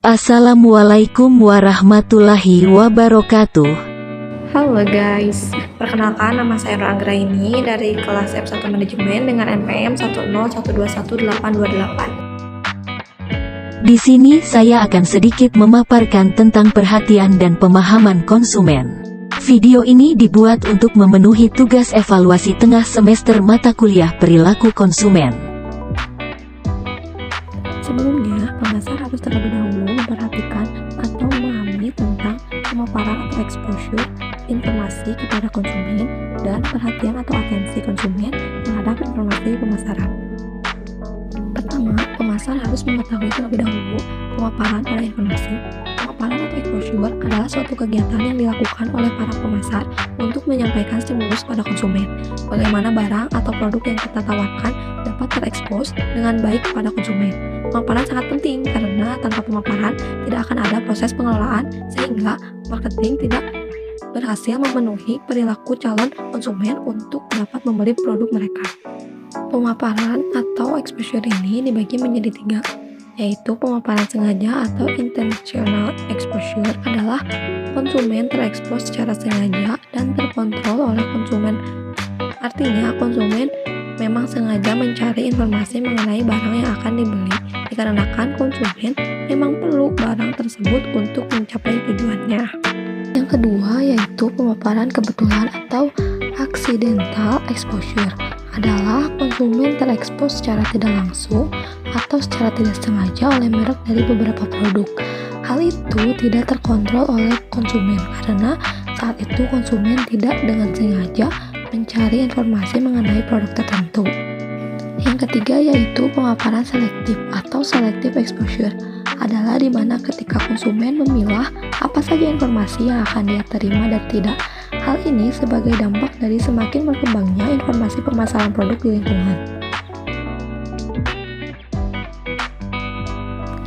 Assalamualaikum warahmatullahi wabarakatuh. Halo guys, perkenalkan nama saya Nur Anggraini dari kelas F1 Manajemen dengan NPM 1012128. Di sini saya akan sedikit memaparkan tentang perhatian dan pemahaman konsumen. Video ini dibuat untuk memenuhi tugas evaluasi tengah semester mata kuliah perilaku konsumen. Sebelumnya, pemasar harus terlebih dahulu memperhatikan atau memahami tentang pemaparan atau exposure informasi kepada konsumen dan perhatian atau atensi konsumen terhadap informasi pemasaran. Pertama, pemasar harus mengetahui terlebih dahulu pemaparan pada informasi. Pemaparan atau exposure adalah suatu kegiatan yang dilakukan oleh para pemasar untuk menyampaikan stimulus pada konsumen. Bagaimana barang atau produk yang kita tawarkan dapat terekspos dengan baik kepada konsumen. Pemaparan sangat penting karena tanpa pemaparan tidak akan ada proses pengelolaan sehingga marketing tidak berhasil memenuhi perilaku calon konsumen untuk dapat membeli produk mereka. Pemaparan atau exposure ini dibagi menjadi 3, yaitu pemaparan sengaja atau intentional exposure adalah konsumen terekspos secara sengaja dan terkontrol oleh konsumen. Artinya konsumen memang sengaja mencari informasi mengenai barang yang akan dibeli dikarenakan konsumen memang perlu barang tersebut untuk mencapai tujuannya. Yang kedua yaitu pemaparan kebetulan atau accidental exposure adalah konsumen terekspos secara tidak langsung atau secara tidak sengaja oleh merek dari beberapa produk. Hal itu tidak terkontrol oleh konsumen karena saat itu konsumen tidak dengan sengaja mencari informasi mengenai produk tertentu. Yang ketiga yaitu pemaparan selektif atau selective exposure adalah di mana ketika konsumen memilah apa saja informasi yang akan dia terima dan tidak. Hal ini sebagai dampak dari semakin berkembangnya informasi pemasaran produk di lingkungan.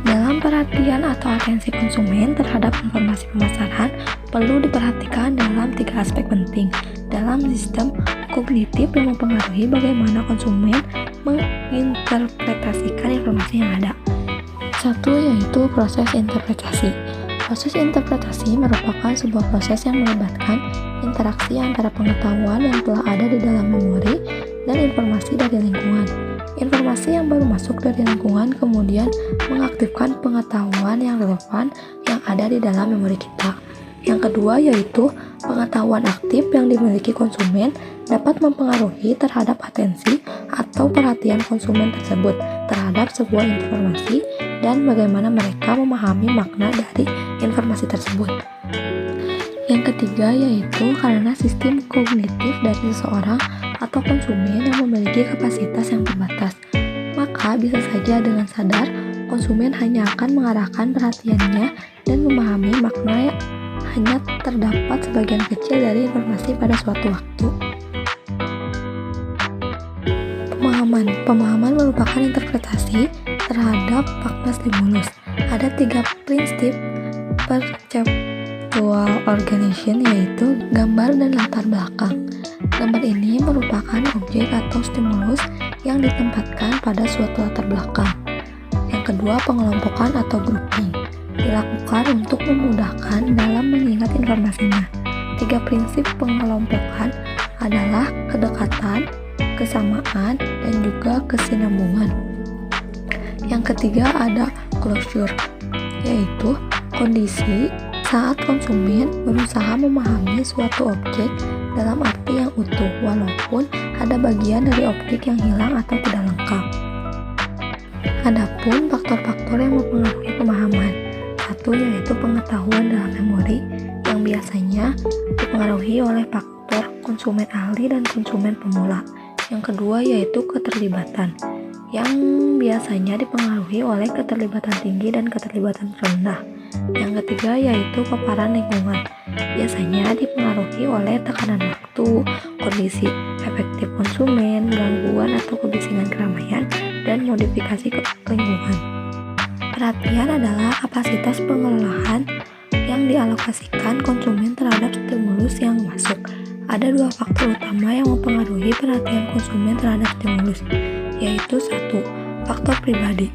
Dalam perhatian atau atensi konsumen terhadap informasi pemasaran perlu diperhatikan dalam 3 aspek penting dalam sistem kognitif yang mempengaruhi bagaimana konsumen menginterpretasikan informasi yang ada. Satu yaitu proses interpretasi. Proses interpretasi merupakan sebuah proses yang melibatkan interaksi antara pengetahuan yang telah ada di dalam memori dan informasi dari lingkungan. Informasi yang baru masuk dari lingkungan kemudian mengaktifkan pengetahuan yang relevan yang ada di dalam memori kita. Yang kedua yaitu pengetahuan aktif yang dimiliki konsumen dapat mempengaruhi terhadap atensi atau perhatian konsumen tersebut terhadap sebuah informasi dan bagaimana mereka memahami makna dari informasi tersebut. Yang ketiga yaitu karena sistem kognitif dari seseorang atau konsumen yang memiliki kapasitas yang terbatas, maka bisa saja dengan sadar konsumen hanya akan mengarahkan perhatiannya dan memahami makna yang hanya terdapat sebagian kecil dari informasi pada suatu waktu. Pemahaman merupakan interpretasi terhadap makna stimulus. Ada 3 prinsip perceptual organization yaitu gambar dan latar belakang. Gambar ini merupakan objek atau stimulus yang ditempatkan pada suatu latar belakang. Yang kedua, pengelompokan atau grouping dilakukan untuk memudahkan dalam mengingat informasinya. 3 prinsip pengelompokan adalah kedekatan, kesamaan, dan juga kesinambungan. Yang ketiga ada closure, yaitu kondisi saat konsumen berusaha memahami suatu objek dalam arti yang utuh walaupun ada bagian dari objek yang hilang atau tidak lengkap. Adapun faktor-faktor yang mempengaruhi pemahaman, satu yaitu pengetahuan dalam memori yang biasanya dipengaruhi oleh faktor konsumen ahli dan konsumen pemula. Yang kedua yaitu keterlibatan yang biasanya dipengaruhi oleh keterlibatan tinggi dan keterlibatan rendah. Yang ketiga yaitu paparan lingkungan, biasanya dipengaruhi oleh tekanan waktu, kondisi efektif konsumen, gangguan atau kebisingan keramaian, dan modifikasi ke lingkungan. Perhatian adalah kapasitas pengelolaan yang dialokasikan konsumen terhadap stimulus yang masuk. Ada 2 faktor utama yang mempengaruhi perhatian konsumen terhadap stimulus, yaitu 1. Faktor pribadi.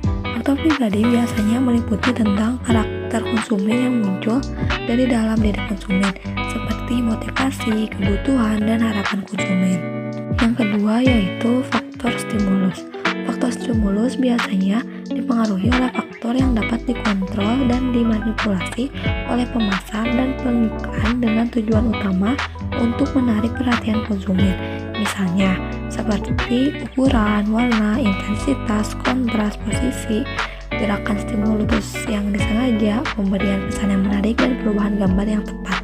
Faktor pribadi biasanya meliputi tentang karakter karakter konsumen yang muncul dari dalam diri konsumen, seperti motivasi, kebutuhan, dan harapan konsumen. Yang kedua yaitu faktor stimulus. Faktor stimulus biasanya dipengaruhi oleh faktor yang dapat dikontrol dan dimanipulasi oleh pemasar dan pengiklan dengan tujuan utama untuk menarik perhatian konsumen. Misalnya, seperti ukuran, warna, intensitas, kontras, posisi, gerakan stimulus yang disengaja, pemberian pesan yang menarik, dan perubahan gambar yang tepat.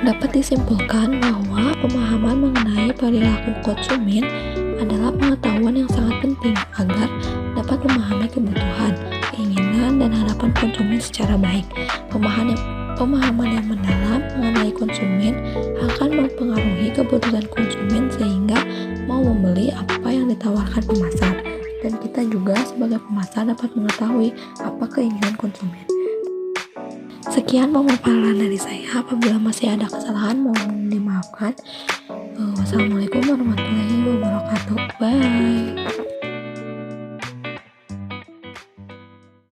Dapat disimpulkan bahwa pemahaman mengenai perilaku konsumen adalah pengetahuan yang sangat penting agar dapat memahami kebutuhan, keinginan, dan harapan konsumen secara baik. Pemahaman yang mendalam mengenai konsumen akan mempengaruhi keputusan konsumen sehingga mau membeli apa yang ditawarkan pemasar, dan kita juga sebagai pemasar dapat mengetahui apa keinginan konsumen. Sekian pemaparan dari saya. Apabila masih ada kesalahan mohon dimaafkan. Wassalamualaikum warahmatullahi wabarakatuh. Bye.